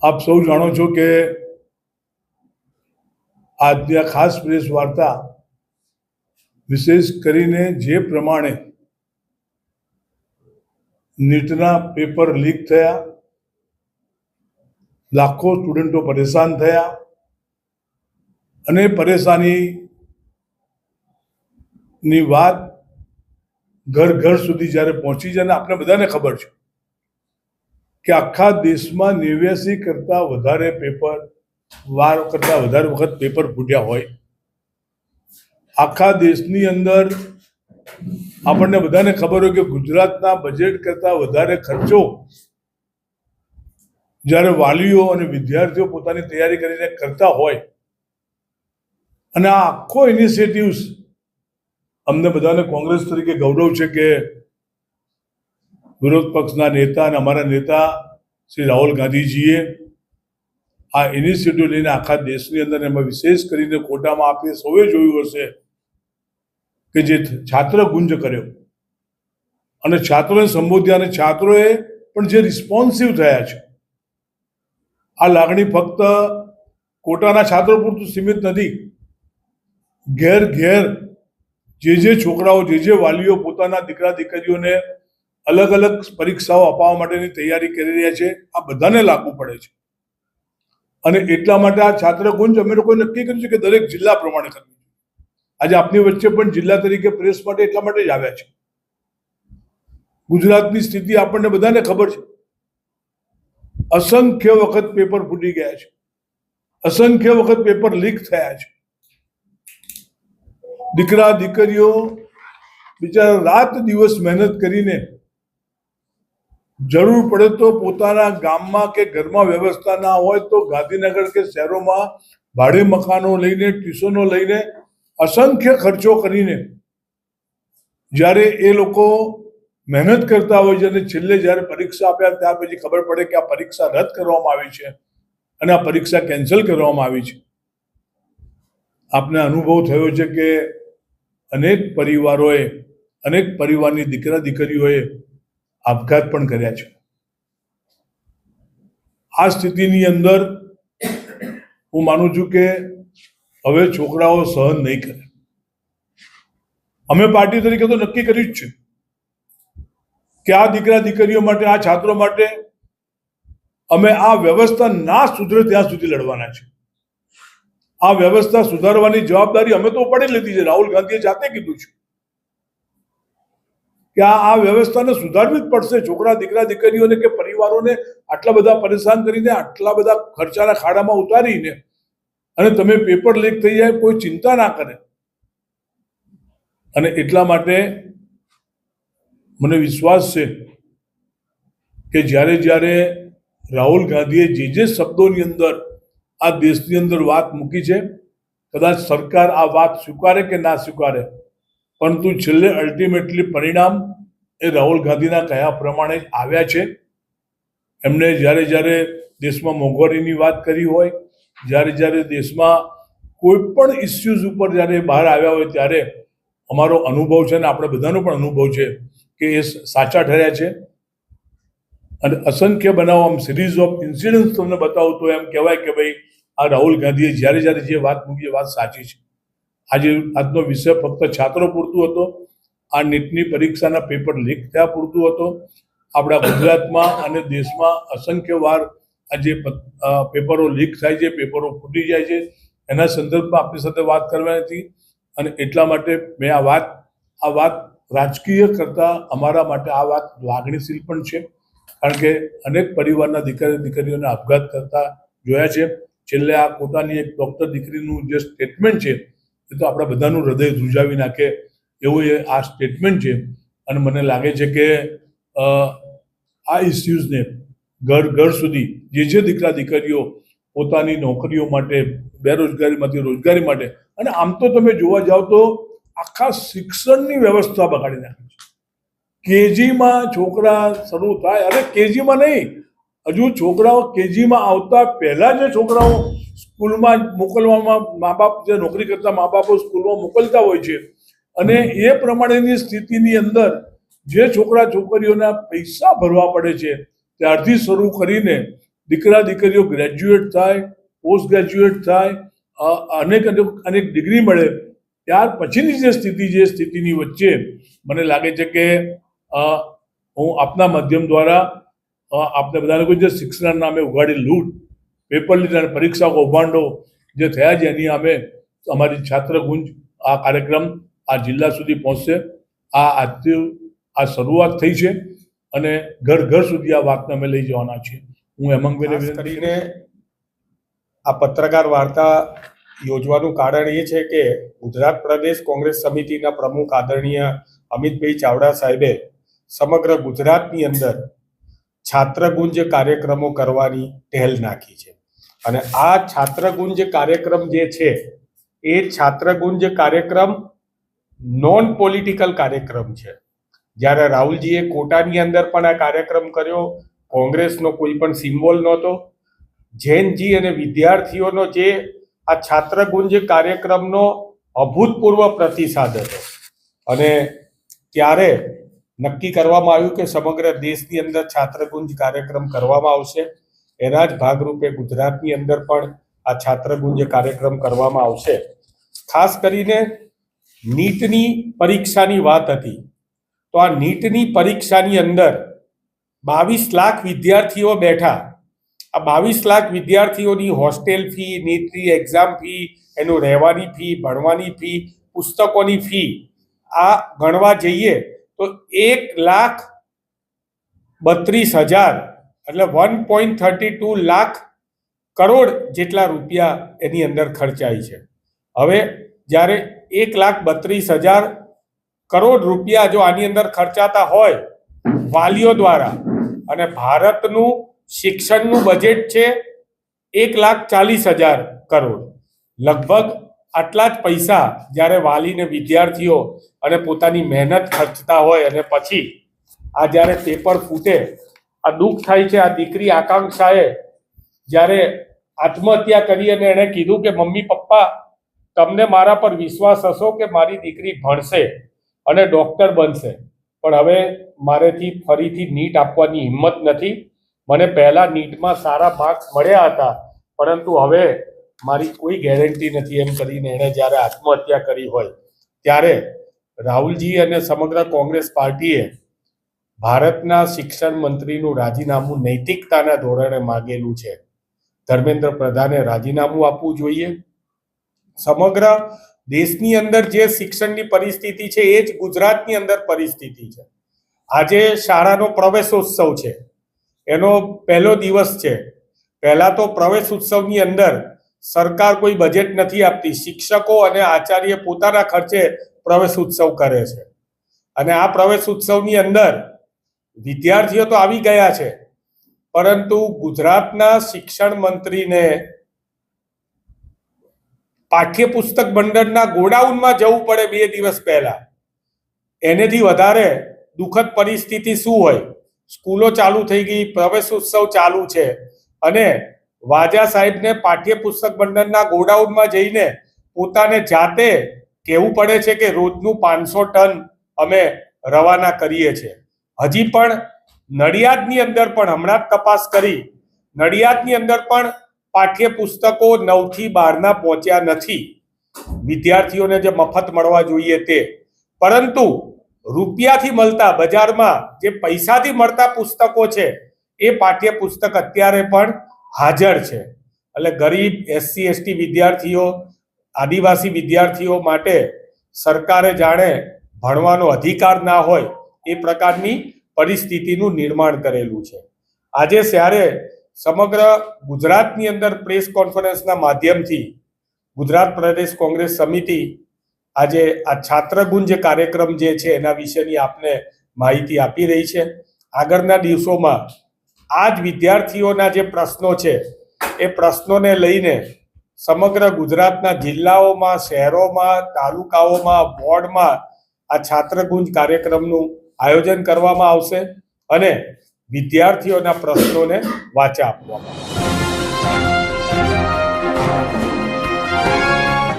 આપ સૌ જાણો છો કે આજની આ ખાસ પ્રેસ વાર્તા વિશેષ કરીને જે પ્રમાણે નીટના પેપર લીક થયા, લાખો સ્ટુડન્ટો પરેશાન થયા અને પરેશાનીની વાત ઘર ઘર સુધી જ્યારે પહોંચી જાય, આપણે બધાને ખબર છે કે આખા દેશમાં 89 કરતા વધારે વખત પેપર ફૂટ્યા હોય. આખા દેશની અંદર આપણને બધાને ખબર હોય કે ગુજરાતના બજેટ કરતા વધારે ખર્ચો જ્યારે વાલીઓ અને વિદ્યાર્થીઓ પોતાની તૈયારી કરીને કરતા હોય અને આ આખો ઇનિશિયેટિવ્સ અમને બધાને કોંગ્રેસ તરીકે ગૌરવ છે કે વિરોધ પક્ષના નેતા અને અમારા નેતા શ્રી રાહુલ ગાંધીજીએ આ ઇનિશિયેટિવ લઈને આખા દેશની અંદર, એમાં વિશેષ કરીને કોટામાં આપણે સૌએ જોયું હશે કે જે છાત્ર ગુંજ કર્યો અને છાત્રોને સંબોધ્યા અને છાત્રોએ પણ જે રિસ્પોન્સિવ થયા છે. આ લાગણી ફક્ત કોટાના છાત્રો પૂરતું સીમિત નથી. ઘેર ઘેર જે છોકરાઓ, જે વાલીઓ પોતાના દીકરા દીકરીઓને અલગ અલગ પરીક્ષાઓ અપાવવા માટેની તૈયારી કરી રહ્યા છે, આ બધાને લાગુ પડે છે. અને એટલા માટે આ છાત્ર ગુંજ અમે લોકોએ નક્કી કર્યું છે કે દરેક જિલ્લા પ્રમાણે કરવું. આજે આપની વચ્ચે પણ જિલ્લા તરીકે પ્રેસ માટે એટલા માટે જ આવ્યા છે. ગુજરાતની સ્થિતિ આપણને બધાને ખબર છે. અસંખ્ય વખત પેપર ફૂટી ગયા છે, અસંખ્ય વખત પેપર લીક થયા છે. દીકરા દીકરીઓ બિચારા રાત દિવસ મહેનત કરીને જરૂર પડે તો પોતાના ગામમાં કે ઘરમાં વ્યવસ્થા ના હોય તો ગાંધીનગર કે શહેરોમાં ભાડે મકાનો લઈને, ટ્યુશનો લઈને અસંખ્ય ખર્ચો કરીને જ્યારે એ લોકો મહેનત કરતા હોય છે અને છેલ્લે જ્યારે પરીક્ષા આપ્યા ત્યાર પછી ખબર પડે કે આ પરીક્ષા રદ કરવામાં આવી છે અને આ પરીક્ષા કેન્સલ કરવામાં આવી છે. આપને અનુભવ થયો છે કે અનેક પરિવારની દીકરા દીકરીઓએ આપઘાત પણ કર્યા છે. આ સ્થિતિની અંદર હું માનું છું કે હવે છોકરાઓ સહન નહીં કરે. અમે પાર્ટી તરીકે તો નક્કી કર્યું જ છે કે આ દીકરા દીકરીઓ માટે, આ છાત્રો માટે અમે આ વ્યવસ્થા ના સુધરે ત્યાં સુધી લડવાના છે. આ વ્યવસ્થા સુધારવાની જવાબદારી અમે તો ઉપાડી લીધી છે. રાહુલ ગાંધીએ જાતે કીધું છે કે આ વ્યવસ્થાને સુધારવી જ પડશે. છોકરા દીકરા દીકરીઓને કે પરિવારોને આટલા બધા પરેશાન કરીને, આટલા બધા ખર્ચાના ખાડામાં ઉતારીને અને તમે પેપર લીક થઈ જાય કોઈ ચિંતા ના કરે. અને એટલા માટે મને વિશ્વાસ છે કે જ્યારે રાહુલ ગાંધીએ જે શબ્દોની અંદર આ દેશની અંદર વાત મૂકી છે, કદાચ સરકાર આ વાત સ્વીકારે કે ના સ્વીકારે, પરંતુ છેલ્લે અલ્ટિમેટલી પરિણામ એ રાહુલ ગાંધીના કહ્યા પ્રમાણે જ આવ્યા છે. એમણે જ્યારે દેશમાં મોંઘવારીની વાત કરી હોય, જ્યારે દેશમાં કોઈ પણ ઇસ્યુઝ ઉપર જ્યારે બહાર આવ્યા હોય ત્યારે અમારો અનુભવ છે ને આપણે બધાનો પણ અનુભવ છે કે એ સાચા ઠર્યા છે. અને અસંખ્ય બનાવો, આમ સિરીઝ ઓફ ઇન્સિડન્ટ્સ તમને બતાવું તો એમ કહેવાય કે ભાઈ આ રાહુલ ગાંધીએ જ્યારે જે વાત મૂકી એ વાત સાચી છે. આજનો વિષય ફક્ત છાત્રો પૂરતું હતો, આ નીટની પરીક્ષાના પેપર લીક થયા પૂરતું હતો. આપણા ગુજરાતમાં અને દેશમાં અસંખ્ય વાર આ જે પેપરો લીક થાય છે, પેપરો ફૂટી જાય છે, એના સંદર્ભમાં આપણી સાથે વાત કરવાની હતી. અને એટલા માટે મેં આ વાત રાજકીય કરતાં અમારા માટે આ વાત લાગણીશીલ પણ છે. કારણ કે અનેક પરિવારના દીકરા દીકરીઓને આપઘાત કરતા જોયા છે. છેલ્લે આ પોતાની એક ડૉક્ટર દીકરીનું જે સ્ટેટમેન્ટ છે એ તો આપણા બધાનું હૃદય ધ્રુજાવી નાખે એવું એ આ સ્ટેટમેન્ટ છે. અને મને લાગે છે કે આ ઇસ્યુઝને ઘર સુધી જે દીકરા દીકરીઓ પોતાની નોકરીઓ માટે, બેરોજગારીમાંથી રોજગારી માટે, અને આમ તો તમે જોવા જાઓ તો આખા શિક્ષણની વ્યવસ્થા બગાડી નાખી છે. કેજીમાં છોકરા શરૂ થાય, અરે કેજીમાં નહીં, હજુ છોકરાઓ કેજીમાં આવતા પહેલા જે છોકરાઓ સ્કૂલમાં મોકલવામાં મા બાપ, જે નોકરી કરતા મા બાપો સ્કૂલમાં મોકલતા હોય છે, અને એ પ્રમાણેની સ્થિતિની અંદર જે છોકરા છોકરીઓના પૈસા ભરવા પડે છે ત્યારથી શરૂ કરીને દીકરા દીકરીઓ ગ્રેજ્યુએટ થાય, પોસ્ટ ગ્રેજ્યુએટ થાય, અનેક અનેક ડિગ્રી મળે, ત્યાર પછીની જે સ્થિતિની વચ્ચે મને લાગે છે કે હું આપના માધ્યમ દ્વારા આપને બધાને કોઈ જે શિક્ષણના નામે ઉઘાડી લૂંટ, પેપર લીક અને પરીક્ષા કૌભાંડો જે થયા છે એની અમે અમારી છાત્રગુંજ આ કાર્યક્રમ આ જિલ્લા સુધી પહોંચશે. આજથી આ શરૂઆત થઈ છે અને ઘર ઘર સુધી આ વાતને અમે લઈ જવાના છીએ. હું હેમંતભાઈને કરીને આ પત્રકાર વાર્તા યોજવાનું કારણ એ છે કે ગુજરાત પ્રદેશ કોંગ્રેસ સમિતિના પ્રમુખ આદરણીય અમિતભાઈ ચાવડા સાહેબે સમગ્ર ગુજરાતની અંદર છાત્રગુંજ કાર્યક્રમો કરવાની પહેલ નાખી છે. અને આ છાત્રગુંજ કાર્યક્રમ જે છે એ છાત્રગુંજ કાર્યક્રમ નોન પોલિટિકલ કાર્યક્રમ છે. જ્યારે રાહુલજીએ કોટાની અંદર પણ આ કાર્યક્રમ કર્યો, કોંગ્રેસનો કોઈ પણ સિમ્બોલ નહોતો. જૈનજી અને વિદ્યાર્થીઓનો જે આ છાત્રગુંજ કાર્યક્રમનો અભૂતપૂર્વ પ્રતિસાદ હતો અને ત્યારે નક્કી કરવામાં આવ્યું કે સમગ્ર દેશની અંદર છાત્રગુંજ કાર્યક્રમ કરવામાં આવશે. એના જ ભાગરૂપે ગુજરાતની અંદર પણ આ છાત્રગુંજ કાર્યક્રમ કરવામાં આવશે. ખાસ કરીને નીટની પરીક્ષાની વાત હતી તો આ નીટની પરીક્ષાની અંદર 22 લાખ વિદ્યાર્થીઓ બેઠા. આ 22 લાખ વિદ્યાર્થીઓની હોસ્ટેલ ફી, નીટની એક્ઝામ ફી, એનું રહેવાની ફી, ભણવાની ફી, પુસ્તકોની ફી આ ગણવા જઈએ તો 1,32,000 એટલે 1.32 લાખ કરોડ જેટલા રૂપિયા એની અંદર ખર્ચાય છે. હવે જ્યારે 1,32,000 કરોડ રૂપિયા જો આની અંદર ખર્ચાતા હોય વાલીઓ દ્વારા, અને ભારતનું શિક્ષણનું બજેટ છે 1,40,000 કરોડ, લગભગ આટલા જ પૈસા જ્યારે વાલીને વિદ્યાર્થીઓ અને પોતાની મહેનત ખર્ચતા હોય અને પછી આ જ્યારે પેપર ફૂટે, આ દુઃખ થાય છે. આ દીકરી આકાંક્ષાએ જ્યારે આત્મહત્યા કરી અને એણે કીધું કે મમ્મી પપ્પા તમને મારા પર વિશ્વાસ હશો કે મારી દીકરી ભણશે અને ડૉક્ટર બનશે, પણ હવે મારેથી ફરીથી નીટ આપવાની હિંમત નથી. મને પહેલાં નીટમાં સારા માર્ક્સ મળ્યા હતા પરંતુ હવે મારી કોઈ ગેરંટી નથી એમ કરીને એણે જ્યારે આત્મહત્યા કરી હોય ત્યારે રાહુલજી અને સમગ્ર કોંગ્રેસ પાર્ટીએ ભારતના શિક્ષણ મંત્રીનું રાજીનામું નૈતિકતાના ધોરણે માગેલું છે. ધર્મેન્દ્ર પ્રધાને રાજીનામું આપવું જોઈએ. સમગ્ર દેશની અંદર જે શિક્ષણની પરિસ્થિતિ છે એ જ ગુજરાતની અંદર પરિસ્થિતિ છે. આજે શાળાનો પ્રવેશોત્સવ છે, એનો પહેલો દિવસ છે. પહેલા તો પ્રવેશ ઉત્સવની અંદર સરકાર કોઈ બજેટ નથી આપતી, શિક્ષકો અને આચાર્ય પોતાના ખર્ચે પ્રવેશ ઉત્સવ કરે છે. અને આ પ્રવેશ ઉત્સવની અંદર વિદ્યાર્થીઓ તો આવી ગયા છે પરંતુ ગુજરાતના શિક્ષણ મંત્રીને પાઠ્યપુસ્તક ભંડારના ગોડાઉનમાં જવું પડે 2 દિવસ પહેલા. એનેથી વધારે દુઃખદ પરિસ્થિતિ શું હોય? સ્કૂલો ચાલુ થઈ ગઈ, પ્રવેશ ઉત્સવ ચાલુ છે અને વાજા સાહેબને પાઠ્યપુસ્તક ભંડારના ગોડાઉનમાં જઈને પોતાને જાતે કહેવું પડે છે કે રોજનું 500 ટન અમે રવાના કરીએ છીએ. હજી પણ નડિયાદની અંદર પણ હમણાં જ તપાસ કરી, નડિયાદની અંદર પણ પાઠ્યપુસ્તકો 9 થી 12 પહોંચ્યા નથી. વિદ્યાર્થીઓને જે મફત મળવા જોઈએ તે, પરંતુ રૂપિયાથી મળતા બજારમાં જે પૈસાથી મળતા પુસ્તકો છે એ પાઠ્યપુસ્તક અત્યારે પણ હાજર છે. એટલે ગરીબ SC/ST વિદ્યાર્થીઓ, આદિવાસી વિદ્યાર્થીઓ માટે સરકારે જાણે ભણવાનો અધિકાર ના હોય એ પ્રકારની પરિસ્થિતિનું નિર્માણ કરેલું છે. આજે જ્યારે સમગ્ર ગુજરાતની અંદર પ્રેસ કોન્ફરન્સના માધ્યમથી ગુજરાત પ્રદેશ કોંગ્રેસ સમિતિ આજે આ છાત્રગુંજ કાર્યક્રમ જે છે એના વિશેની આપને માહિતી આપી રહી છે. આગળના દિવસોમાં આ જ વિદ્યાર્થીઓના જે પ્રશ્નો છે એ પ્રશ્નોને લઈને સમગ્ર ગુજરાતના જિલ્લાઓમાં, શહેરોમાં, તાલુકાઓમાં, વોર્ડમાં આ છાત્રગુંજ કાર્યક્રમનું આયોજન કરવામાં આવશે અને વિદ્યાર્થીઓના પ્રશ્નોને વાચા આપવામાં આવશે.